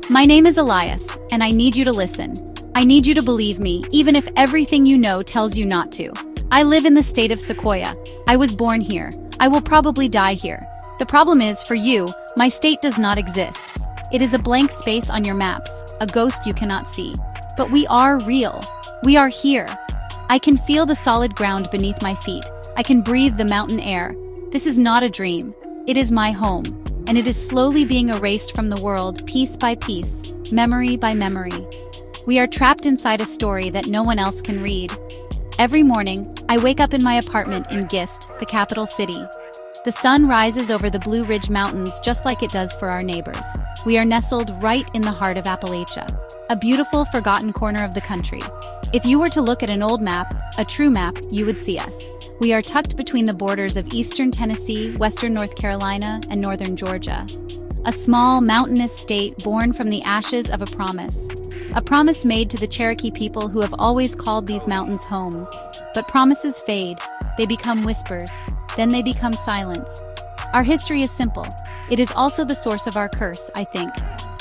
My name is Elias, and I need you to listen. I need you to believe me, even if everything you know tells you not to. I live in the state of Sequoyah. I was born here. I will probably die here. The problem is, for you, my state does not exist. It is a blank space on your maps, a ghost you cannot see. But we are real. We are here. I can feel the solid ground beneath my feet. I can breathe the mountain air. This is not a dream. It is my home, and it is slowly being erased from the world, piece by piece, memory by memory. We are trapped inside a story that no one else can read. Every morning, I wake up in my apartment in Gist, the capital city. The sun rises over the Blue Ridge Mountains just like it does for our neighbors. We are nestled right in the heart of Appalachia, a beautiful, forgotten corner of the country. If you were to look at an old map, a true map, you would see us. We are tucked between the borders of eastern Tennessee, western North Carolina, and northern Georgia. A small, mountainous state born from the ashes of a promise made to the Cherokee people who have always called these mountains home. But promises fade, they become whispers, then they become silence. Our history is simple. It is also the source of our curse, I think.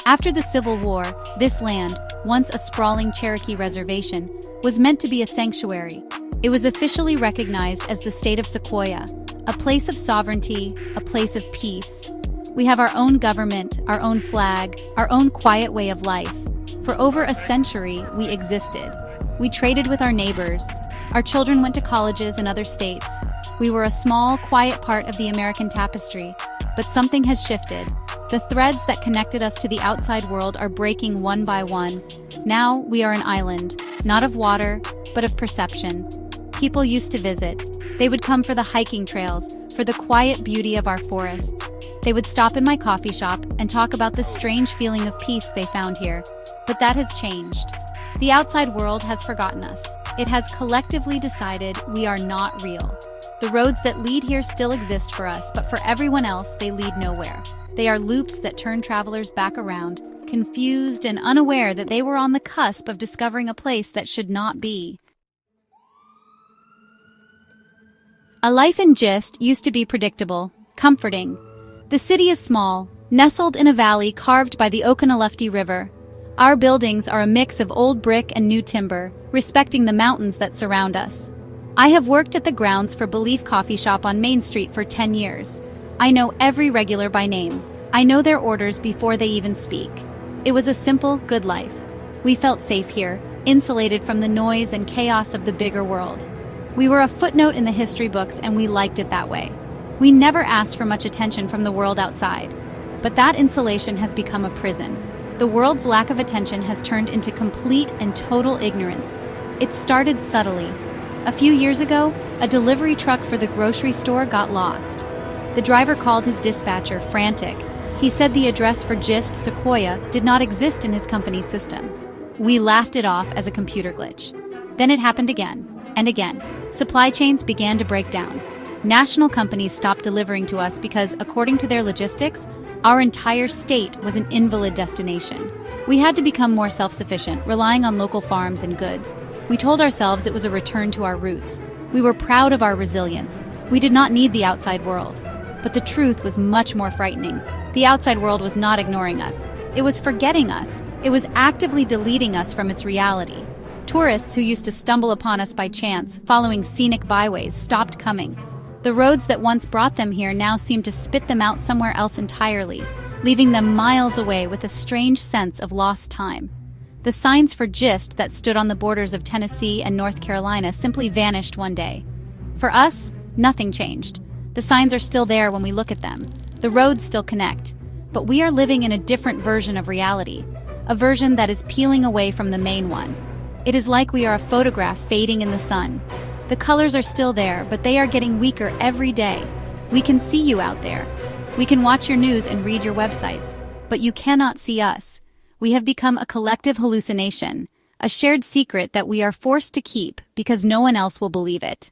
After the Civil War, this land, once a sprawling Cherokee reservation, was meant to be a sanctuary. It was officially recognized as the state of Sequoyah, a place of sovereignty, a place of peace. We have our own government, our own flag, our own quiet way of life. For over a century, we existed. We traded with our neighbors. Our children went to colleges in other states. We were a small, quiet part of the American tapestry, but something has shifted. The threads that connected us to the outside world are breaking one by one. Now we are an island, not of water, but of perception. People used to visit. They would come for the hiking trails, for the quiet beauty of our forests. They would stop in my coffee shop and talk about the strange feeling of peace they found here. But that has changed. The outside world has forgotten us. It has collectively decided we are not real. The roads that lead here still exist for us, but for everyone else, they lead nowhere. They are loops that turn travelers back around, confused and unaware that they were on the cusp of discovering a place that should not be. A life in Gist used to be predictable, comforting. The city is small, nestled in a valley carved by the Oconaluftee River. Our buildings are a mix of old brick and new timber, respecting the mountains that surround us. I have worked at the grounds for Belief Coffee Shop on Main Street for 10 years. I know every regular by name. I know their orders before they even speak. It was a simple, good life. We felt safe here, insulated from the noise and chaos of the bigger world. We were a footnote in the history books, and we liked it that way. We never asked for much attention from the world outside. But that insulation has become a prison. The world's lack of attention has turned into complete and total ignorance. It started subtly. A few years ago, a delivery truck for the grocery store got lost. The driver called his dispatcher, frantic. He said the address for Gist, Sequoyah, did not exist in his company's system. We laughed it off as a computer glitch. Then it happened again, and again. Supply chains began to break down. National companies stopped delivering to us because, according to their logistics, our entire state was an invalid destination. We had to become more self-sufficient, relying on local farms and goods. We told ourselves it was a return to our roots. We were proud of our resilience. We did not need the outside world. But the truth was much more frightening. The outside world was not ignoring us. It was forgetting us. It was actively deleting us from its reality. Tourists who used to stumble upon us by chance, following scenic byways, stopped coming. The roads that once brought them here now seemed to spit them out somewhere else entirely, leaving them miles away with a strange sense of lost time. The signs for Gist that stood on the borders of Tennessee and North Carolina simply vanished one day. For us, nothing changed. The signs are still there when we look at them. The roads still connect. But we are living in a different version of reality, a version that is peeling away from the main one. It is like we are a photograph fading in the sun. The colors are still there, but they are getting weaker every day. We can see you out there. We can watch your news and read your websites, but you cannot see us. We have become a collective hallucination, a shared secret that we are forced to keep because no one else will believe it.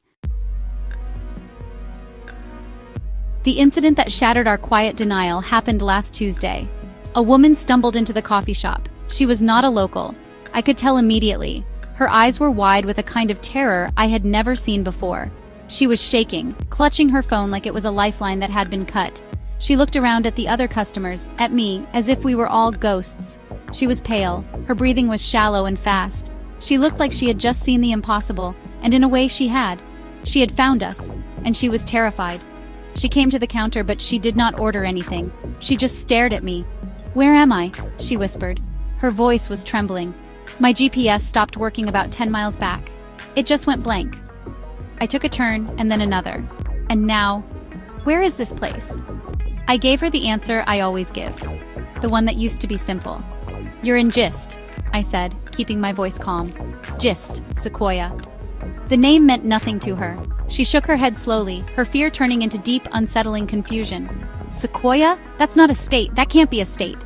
The incident that shattered our quiet denial happened last Tuesday. A woman stumbled into the coffee shop. She was not a local. I could tell immediately. Her eyes were wide with a kind of terror I had never seen before. She was shaking, clutching her phone like it was a lifeline that had been cut. She looked around at the other customers, at me, as if we were all ghosts. She was pale, her breathing was shallow and fast. She looked like she had just seen the impossible, and in a way she had. She had found us, and she was terrified. She came to the counter, but she did not order anything. She just stared at me. "Where am I?" she whispered. Her voice was trembling. My GPS stopped working about 10 miles back. It just went blank. I took a turn, and then another. And now, where is this place? I gave her the answer I always give. The one that used to be simple. "You're in Gist," I said, keeping my voice calm. Gist, Sequoyah. The name meant nothing to her. She shook her head slowly, her fear turning into deep, unsettling confusion. "Sequoyah? That's not a state. That can't be a state."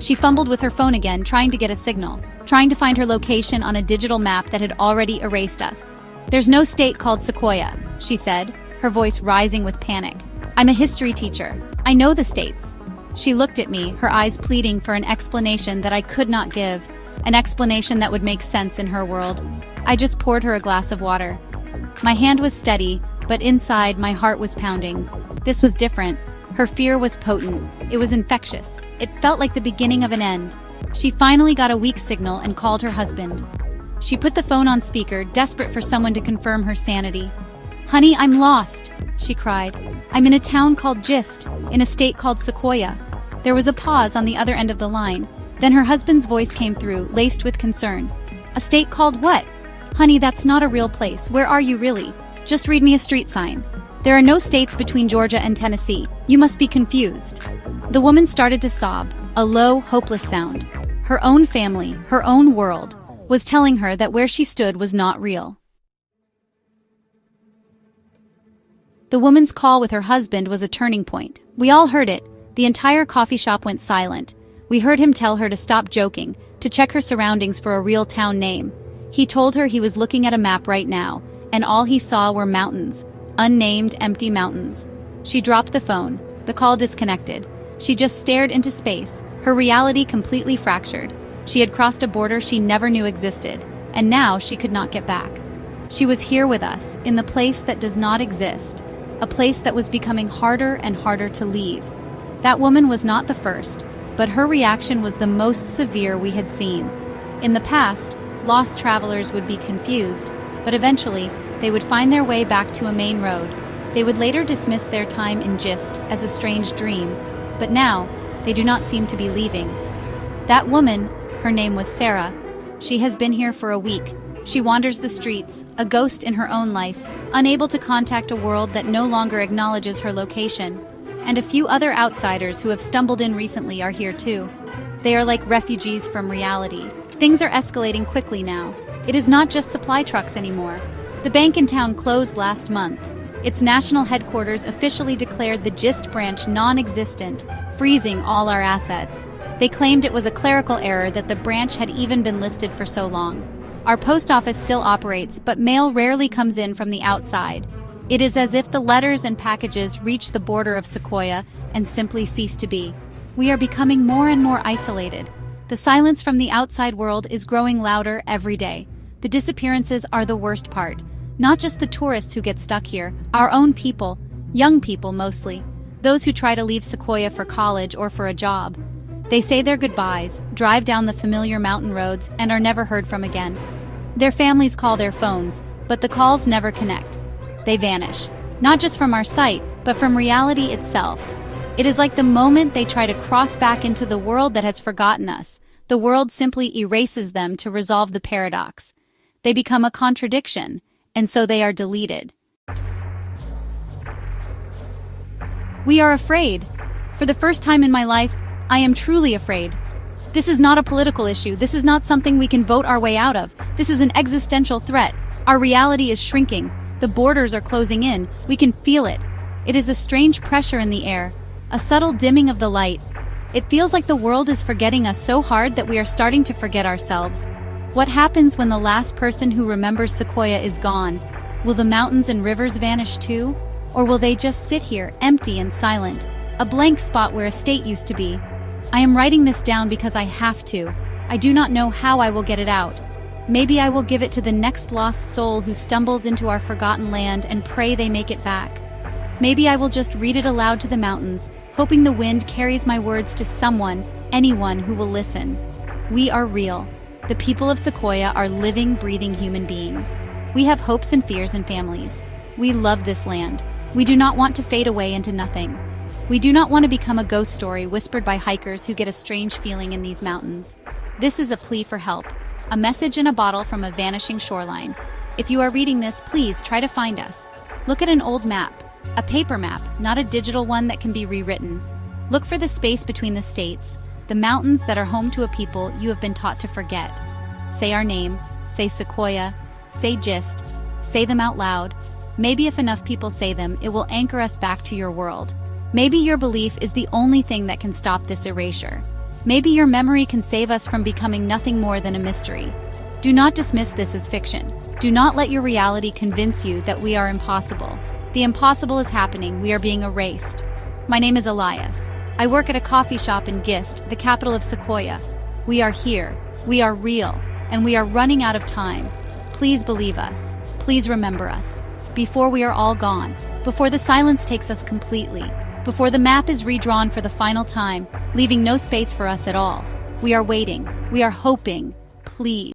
She fumbled with her phone again, trying to get a signal, trying to find her location on a digital map that had already erased us. "There's no state called Sequoyah," she said, her voice rising with panic. "I'm a history teacher. I know the states." She looked at me, her eyes pleading for an explanation that I could not give, an explanation that would make sense in her world. I just poured her a glass of water. My hand was steady, but inside my heart was pounding. This was different. Her fear was potent. It was infectious. It felt like the beginning of an end. She finally got a weak signal and called her husband. She put the phone on speaker, desperate for someone to confirm her sanity. "Honey, I'm lost," she cried. "I'm in a town called Gist, in a state called Sequoyah." There was a pause on the other end of the line. Then her husband's voice came through, laced with concern. "A state called what? Honey, that's not a real place. Where are you really? Just read me a street sign. There are no states between Georgia and Tennessee. You must be confused." The woman started to sob, a low, hopeless sound. Her own family, her own world, was telling her that where she stood was not real. The woman's call with her husband was a turning point. We all heard it. The entire coffee shop went silent. We heard him tell her to stop joking, to check her surroundings for a real town name. He told her he was looking at a map right now, and all he saw were mountains, unnamed, empty mountains. She dropped the phone. The call disconnected. She just stared into space, her reality completely fractured. She had crossed a border she never knew existed, and now she could not get back. She was here with us, in the place that does not exist, a place that was becoming harder and harder to leave. That woman was not the first, but her reaction was the most severe we had seen. In the past, lost travelers would be confused, but eventually, they would find their way back to a main road. They would later dismiss their time in Gist as a strange dream, but now, they do not seem to be leaving. That woman, her name was Sarah. She has been here for a week. She wanders the streets, a ghost in her own life, unable to contact a world that no longer acknowledges her location. And a few other outsiders who have stumbled in recently are here too. They are like refugees from reality. Things are escalating quickly now. It is not just supply trucks anymore. The bank in town closed last month. Its national headquarters officially declared the Gist branch non-existent, freezing all our assets. They claimed it was a clerical error that the branch had even been listed for so long. Our post office still operates, but mail rarely comes in from the outside. It is as if the letters and packages reach the border of Sequoyah and simply cease to be. We are becoming more and more isolated. The silence from the outside world is growing louder every day. The disappearances are the worst part. Not just the tourists who get stuck here, our own people, young people mostly, those who try to leave Sequoyah for college or for a job. They say their goodbyes, drive down the familiar mountain roads, and are never heard from again. Their families call their phones, but the calls never connect. They vanish, not just from our sight, but from reality itself. It is like the moment they try to cross back into the world that has forgotten us, the world simply erases them to resolve the paradox. They become a contradiction, and so they are deleted. We are afraid. For the first time in my life, I am truly afraid. This is not a political issue. This is not something we can vote our way out of. This is an existential threat. Our reality is shrinking. The borders are closing in. We can feel it. It is a strange pressure in the air, a subtle dimming of the light. It feels like the world is forgetting us so hard that we are starting to forget ourselves. What happens when the last person who remembers Sequoyah is gone? Will the mountains and rivers vanish too? Or will they just sit here, empty and silent, a blank spot where a state used to be? I am writing this down because I have to. I do not know how I will get it out. Maybe I will give it to the next lost soul who stumbles into our forgotten land and pray they make it back. Maybe I will just read it aloud to the mountains, hoping the wind carries my words to someone, anyone who will listen. We are real. The people of Sequoyah are living, breathing human beings. We have hopes and fears and families. We love this land. We do not want to fade away into nothing. We do not want to become a ghost story whispered by hikers who get a strange feeling in these mountains. This is a plea for help, a message in a bottle from a vanishing shoreline. If you are reading this, please try to find us. Look at an old map, a paper map, not a digital one that can be rewritten. Look for the space between the states, the mountains that are home to a people you have been taught to forget. Say our name, say Sequoyah, say Gist, say them out loud. Maybe if enough people say them, it will anchor us back to your world. Maybe your belief is the only thing that can stop this erasure. Maybe your memory can save us from becoming nothing more than a mystery. Do not dismiss this as fiction. Do not let your reality convince you that we are impossible. The impossible is happening. We are being erased. My name is Elias. I work at a coffee shop in Gist, the capital of Sequoyah. We are here. We are real. And we are running out of time. Please believe us. Please remember us. Before we are all gone. Before the silence takes us completely. Before the map is redrawn for the final time, leaving no space for us at all. We are waiting. We are hoping. Please.